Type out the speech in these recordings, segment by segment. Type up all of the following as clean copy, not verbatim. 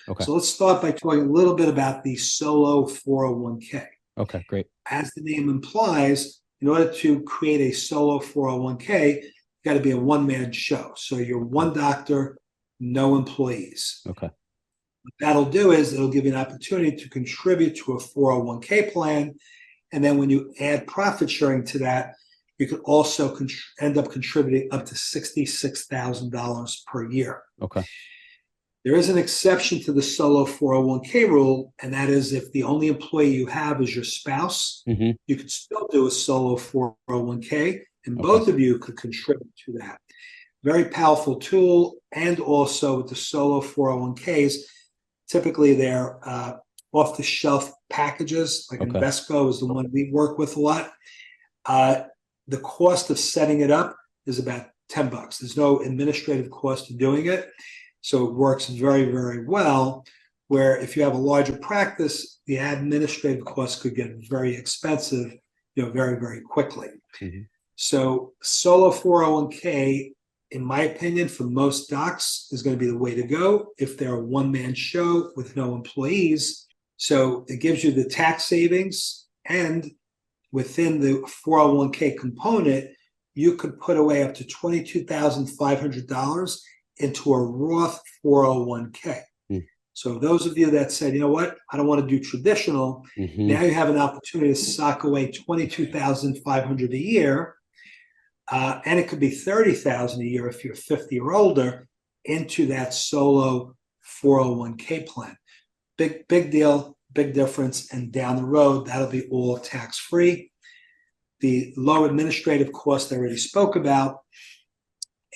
Okay. So let's start by talking a little bit about the solo 401k. Okay, great. As the name implies, in order to create a solo 401k, you got to be a one-man show. So you're one doctor, no employees. Okay. What that'll do is it'll give you an opportunity to contribute to a 401k plan. And then when you add profit sharing to that, you could also end up contributing up to $66,000 per year. Okay. There is an exception to the solo 401k rule, and that is if the only employee you have is your spouse, you could still do a solo 401k, and both of you could contribute to that. Very powerful tool. And also with the solo 401ks, typically they're off-the-shelf packages, like Invesco is the one we work with a lot. The cost of setting it up is about $10. There's no administrative cost to doing it. So it works very, very well, where if you have a larger practice, the administrative costs could get very expensive, very, very quickly. So solo 401k, in my opinion, for most docs is going to be the way to go if they're a one-man show with no employees. So it gives you the tax savings, and within the 401k component, you could put away up to $22,500 into a Roth 401k. So those of you that said, you know what, I don't want to do traditional, now you have an opportunity to sock away $22,500 a year, and it could be $30,000 a year if you're 50 or older, into that solo 401k plan. Big deal, big difference, and down the road, that'll be all tax-free. The low administrative cost I already spoke about.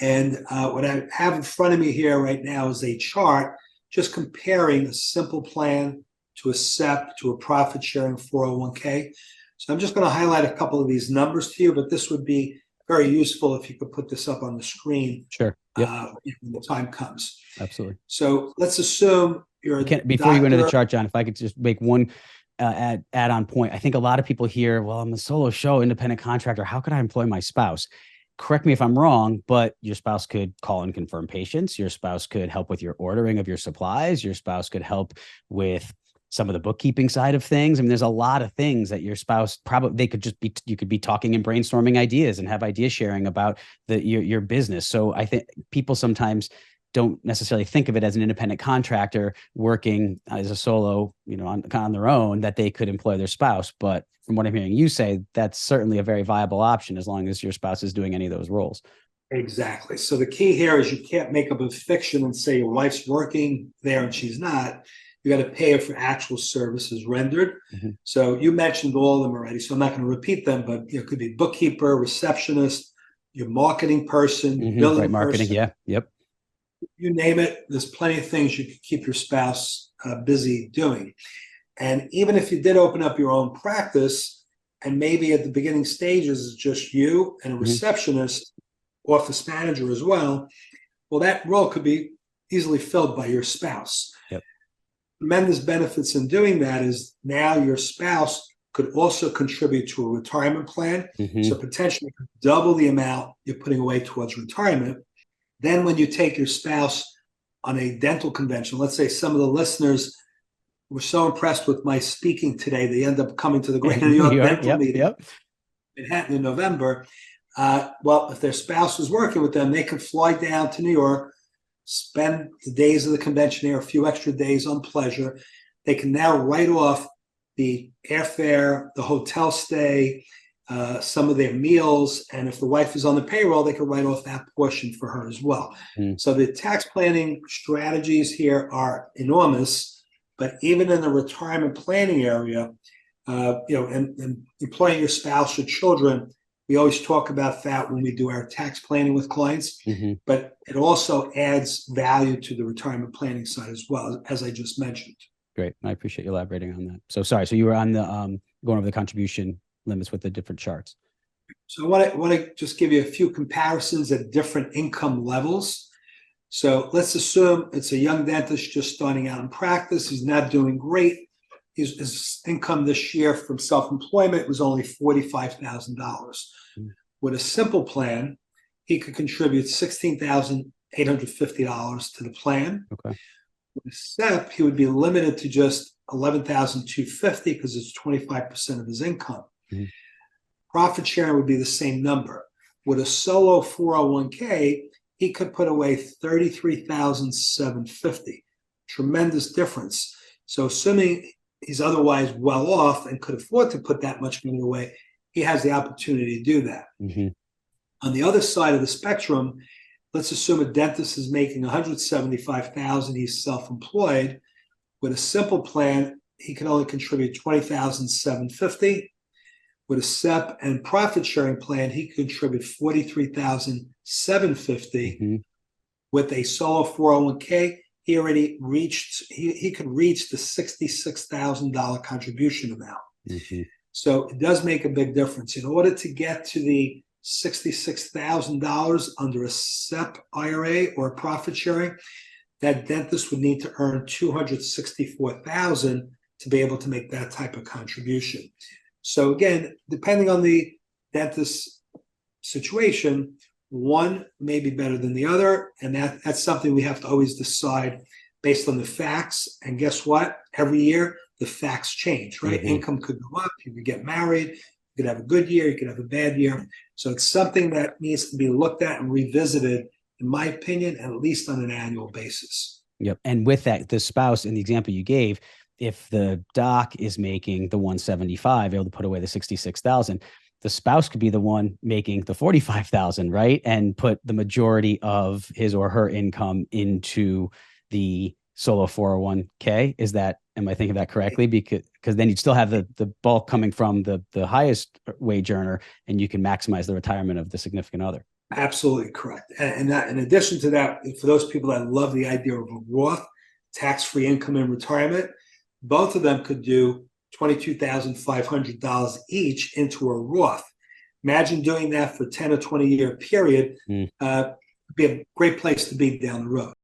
And what I have in front of me here right now is a chart just comparing a simple plan to a SEP to a profit-sharing 401k. So I'm just going to highlight a couple of these numbers to you, but this would be very useful if you could put this up on the screen. Sure. Yep. When the time comes. Absolutely. So let's assume you're before you go into the chart, John, if I could just make one add-on point. I think a lot of people hear, well, I'm a solo show independent contractor. How could I employ my spouse? Correct me if I'm wrong, but your spouse could call and confirm patients. Your spouse could help with your ordering of your supplies. Your spouse could help with some of the bookkeeping side of things. I mean, there's a lot of things that your spouse you could be talking and brainstorming ideas and have idea sharing about your business. So I think people sometimes don't necessarily think of it as an independent contractor working as a solo, on their own, that they could employ their spouse. But from what I'm hearing you say, that's certainly a very viable option as long as your spouse is doing any of those roles. Exactly. So the key here is you can't make up a fiction and say your wife's working there and she's not. You got to pay her for actual services rendered. So you mentioned all of them already, so I'm not going to repeat them, but it could be bookkeeper, receptionist, your marketing person, billing marketing, person. Yeah. Yep. You name it, there's plenty of things you could keep your spouse busy doing. And even if you did open up your own practice, and maybe at the beginning stages it's just you and a receptionist, office manager as well, that role could be easily filled by your spouse. Yep. Tremendous benefits in doing that is now your spouse could also contribute to a retirement plan. So potentially double the amount you're putting away towards retirement. Then when you take your spouse on a dental convention, let's say some of the listeners were so impressed with my speaking today, they end up coming to the Greater New York Dental Meeting, Manhattan in November. If their spouse was working with them, they could fly down to New York, spend the days of the convention there, a few extra days on pleasure. They can now write off the airfare, the hotel stay, some of their meals, and if the wife is on the payroll, they can write off that portion for her as well. So the tax planning strategies here are enormous, but even in the retirement planning area, and employing your spouse or children, we always talk about that when we do our tax planning with clients, but it also adds value to the retirement planning side as well, as I just mentioned. Great. I appreciate you elaborating on that. So sorry. So you were on the going over the contribution limits with the different charts. So I want to just give you a few comparisons at different income levels. So let's assume it's a young dentist just starting out in practice. He's not doing great. His income this year from self-employment was only $45,000. With a simple plan, he could contribute $16,850 to the plan. Okay. With a SEP, he would be limited to just $11,250 because it's 25% of his income. Mm-hmm. Profit sharing would be the same number. With a solo 401k, he could put away $33,750. Tremendous difference. So assuming he's otherwise well off and could afford to put that much money away, he has the opportunity to do that. Mm-hmm. On the other side of the spectrum, let's assume a dentist is making $175,000. He's self-employed. With a simple plan, he can only contribute $20,750. With a SEP and profit sharing plan, he could contribute $43,750. Mm-hmm. With a solo 401k, he could reach the $66,000 contribution amount. Mm-hmm. So it does make a big difference. In order to get to the $66,000 under a SEP IRA or profit sharing, that dentist would need to earn $264,000 to be able to make that type of contribution. So again, depending on the dentist's situation, one may be better than the other, and that's something we have to always decide based on the facts. And guess what? Every year, the facts change, right? Mm-hmm. Income could go up, you could get married, you could have a good year, you could have a bad year. So it's something that needs to be looked at and revisited, in my opinion, at least on an annual basis. Yep. And with that, the spouse, in the example you gave, if the doc is making the 175, able to put away the 66,000, the spouse could be the one making the 45,000, right? And put the majority of his or her income into the solo 401k. Am I thinking that correctly? Because then you'd still have the bulk coming from the highest wage earner, and you can maximize the retirement of the significant other. Absolutely correct. And that, in addition to that, for those people that love the idea of a Roth, tax-free income in retirement, both of them could do $22,500 each into a Roth. Imagine doing that for 10 or 20 year period. It'd be a great place to be down the road.